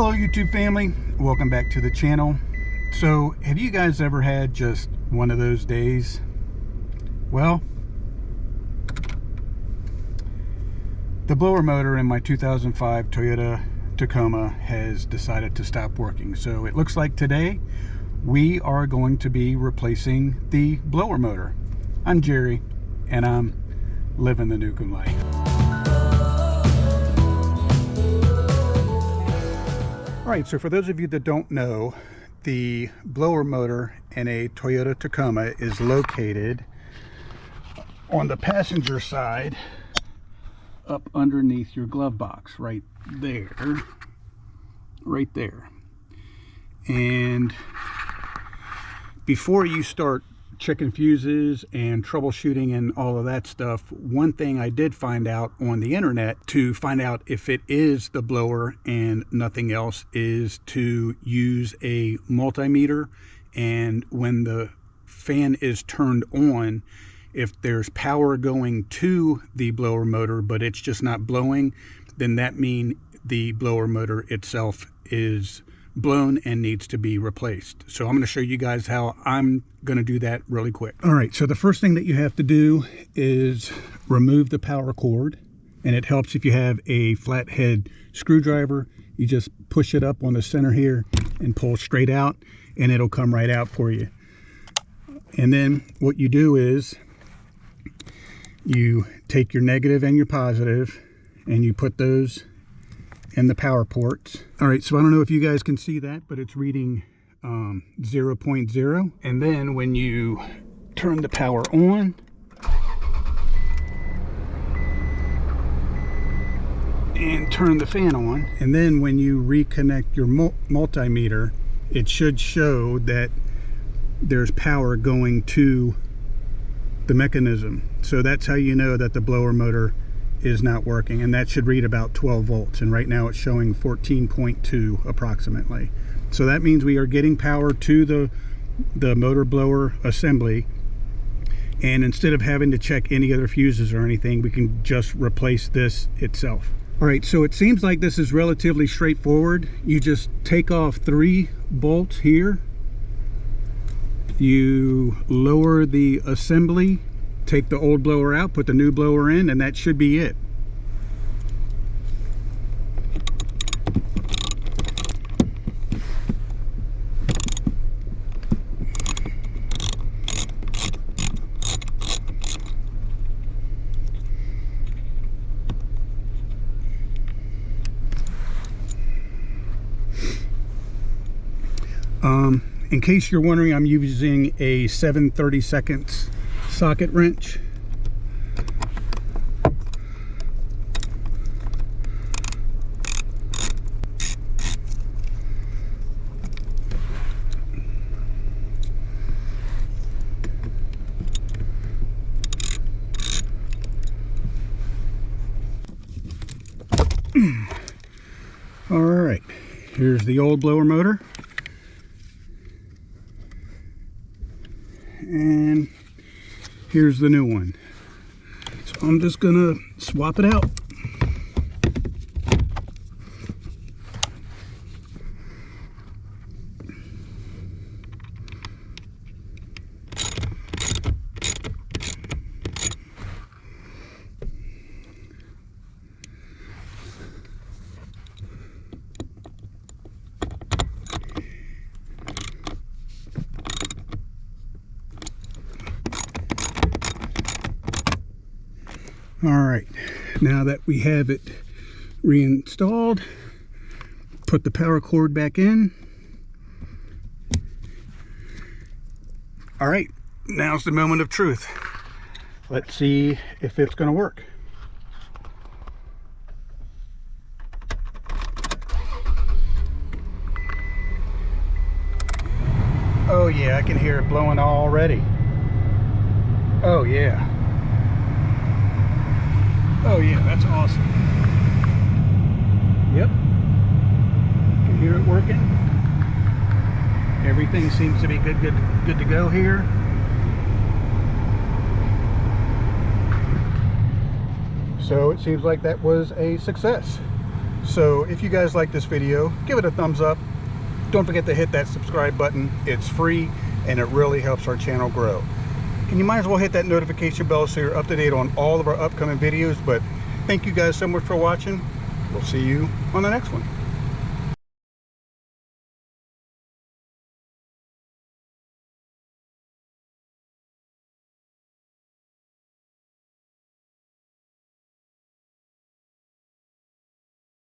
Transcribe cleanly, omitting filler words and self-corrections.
Hello YouTube family, welcome back to the channel. So have you guys ever had just one of those days? Well, the blower motor in my 2005 Toyota Tacoma has decided to stop working. So it looks like today we are going to be replacing the blower motor. I'm Jerry and I'm living the Newcomb life. Alright, so for those of you that don't know, the blower motor in a Toyota Tacoma is located on the passenger side up underneath your glove box, right there. And before you start checking fuses and troubleshooting and all of that stuff, one thing I did find out on the internet to find out if it is the blower and nothing else is to use a multimeter, and when the fan is turned on, if there's power going to the blower motor but it's just not blowing, then that means the blower motor itself is blown and needs to be replaced. So I'm going to show you guys how I'm going to do that really quick. All right, so the first thing that you have to do is remove the power cord, and it helps if you have a flathead screwdriver. You just push it up on the center here and pull straight out, and it'll come right out for you. And then what you do is you take your negative and your positive and you put those in the power ports. All right, so I don't know if you guys can see that, but it's reading 0.0. And then when you turn the power on, and turn the fan on, and then when you reconnect your multimeter, it should show that there's power going to the mechanism. So that's how you know that the blower motor is not working, and that should read about 12 volts, and right now it's showing 14.2 approximately. So that means we are getting power to the motor blower assembly, and instead of having to check any other fuses or anything, we can just replace this itself. All right, so it seems like this is relatively straightforward. You just take off 3 bolts here, you lower the assembly, take the old blower out, put the new blower in, and that should be it. In case you're wondering, I'm using a 7/32 socket wrench. All right, here's the old blower motor. And here's the new one. So I'm just gonna swap it out. All right, now that we have it reinstalled, put the power cord back in. All right, now's the moment of truth. Let's see if it's going to work. Oh yeah, I can hear it blowing already. Oh yeah. Oh yeah, that's awesome. Yep, can hear it working. Everything seems to be good to go here. So it seems like that was a success. So if you guys like this video, give it a thumbs up. Don't forget to hit that subscribe button. It's free and it really helps our channel grow. And you might as well hit that notification bell so you're up to date on all of our upcoming videos. But thank you guys so much for watching. We'll see you on the next one.